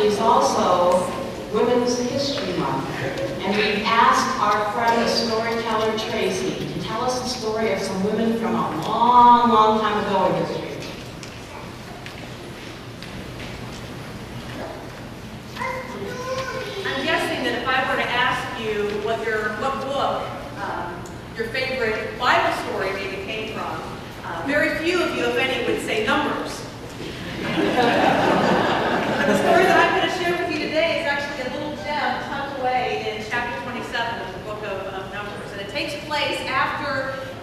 is also Women's History Month, and we've asked our friend, the storyteller Tracy, to tell us the story of some women from a long, long time ago in history. I'm guessing that if I were to ask you what book your favorite Bible story maybe came from, very few of you, if any, would say Numbers. But the story that I'm going to share with you today is actually a little gem tucked away in chapter 27 of the book of Numbers. And it takes place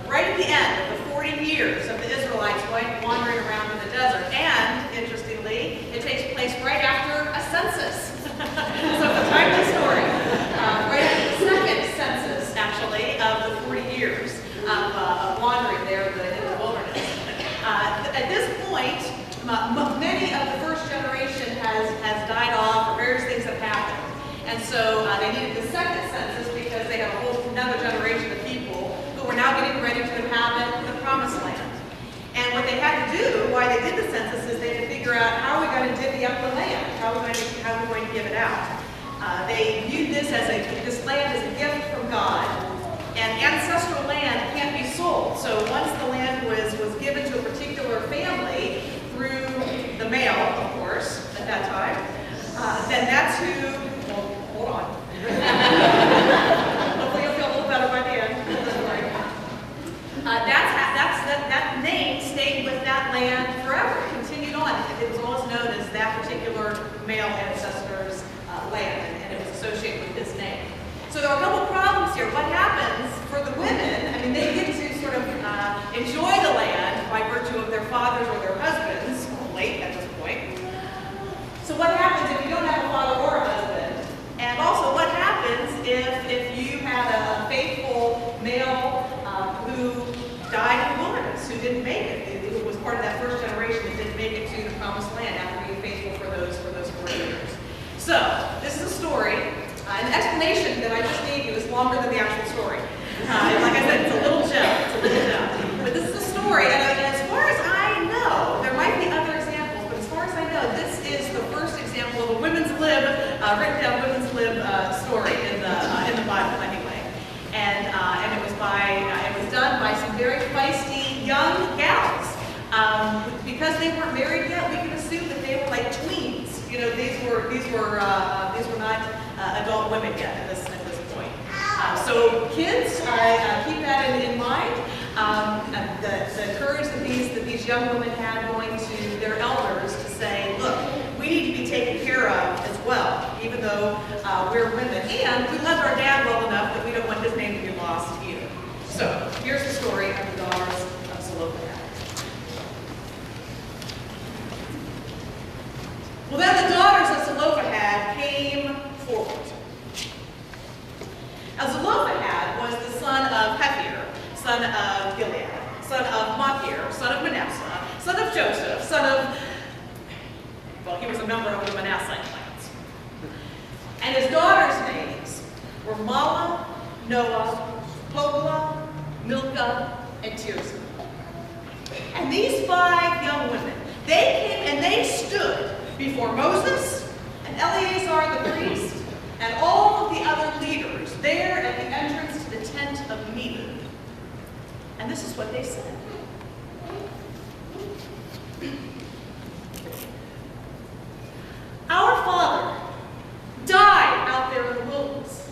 right at the end of the 40 years of the Israelites wandering around in the desert. And, interestingly, it takes place right after a census. So it's a timely story. Right after the second census, actually, of the 40 years of wandering there in the wilderness. At this point, many of the first generation has died off, or various things have happened. And so they needed the second census because they had another generation of people who were now getting ready to inhabit the promised land. And what they had to do, why they did the census, is they had to figure out how are we going to divvy up the land? How are we going to give it out? They viewed this land as a gift from God. And ancestral land can't be sold. So once the land was given to a particular family, through the mail, of course, at that time, then that's who, well, hold on. Hopefully you'll feel a little better by the end. That name stayed with that land forever. It continued on. It was always known as that particular male ancestor's land, and it was associated with his name. So there are a couple problems here. What happens for the women? I mean, they get to sort of enjoy the land by virtue of their fathers or their husbands, late at this point. So what happens if you don't have a father or a husband? And also, what happens if you had a faithful male who died in the wilderness, who didn't make it, who was part of that first generation that didn't make it to the promised land after being faithful for those 40 years? So this is a story. An explanation that I just gave you is longer than the actual story. Like I said, it's a little gem. But this is a story, and as far as I know, there might be other examples, but as far as I know, this is the first example of a women's lib, written down women's lib story in the Bible, anyway. And it was done by some very feisty young gals. Because they weren't married yet, we can assume that they were like tweens. You know, these were not adult women yet at this point. So kids, keep that in mind. The courage that these young women had going to their elders to say, look, we need to be taken care of as well, even though we're women. And we love our dad well enough that we don't want his name to be lost either. So here's the story of the daughters of Zelophehad. Well, then the daughters of Zelophehad came forward. Now, Zelophehad was the son of Hepher, son of Gilead, son of Machir, son of Manasseh, son of Joseph, he was a member of the Manasseh clans. And his daughters' names were Mahlah, Noah, Hoglah, Milcah, and Tirzah. And these 5 young women, they came and they stood before Moses and Eleazar the priest and all of the other leaders there at the entrance to the tent of meeting. And this is what they said. Our father died out there in the wilderness.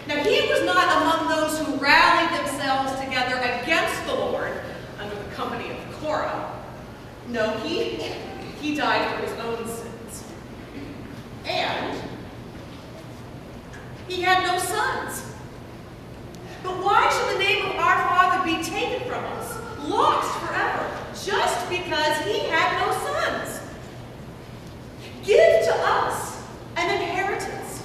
Now, he was not among those who rallied themselves together against the Lord under the company of Korah. No, he died for his own sins. And he had no sons. But why should the name of our father be taken from us, lost forever, just because he had no sons? Give to us an inheritance,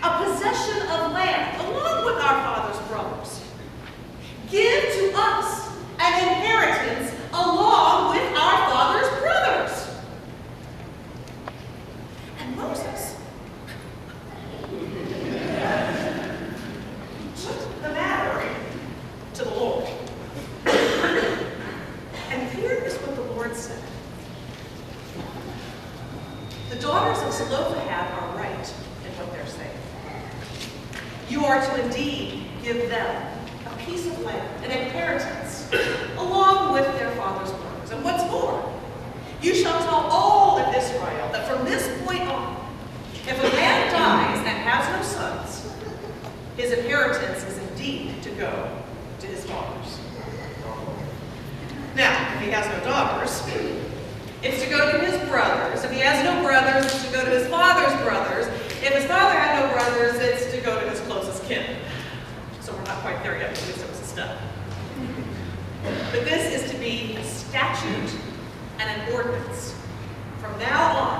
a possession of land, along with our father's brothers. Give to us an inheritance along with our father's brothers. And Moses took the matter to the Lord. And here is what the Lord said. The daughters of Zelophehad are right in what they're saying. You are to indeed give them a piece of land, an inheritance, along with their father's brothers. And what's more, you shall tell all of Israel that from this point on, if a man dies and has no sons, his inheritance is indeed to go to his daughters. Now, if he has no daughters, it's to go to his brothers. If he has no brothers, it's to go to his father's brothers. If his father had no brothers, it's to go to his closest kin. So we're not quite there yet, but at least it was a step. But this is to be a statute and an ordinance. From now on,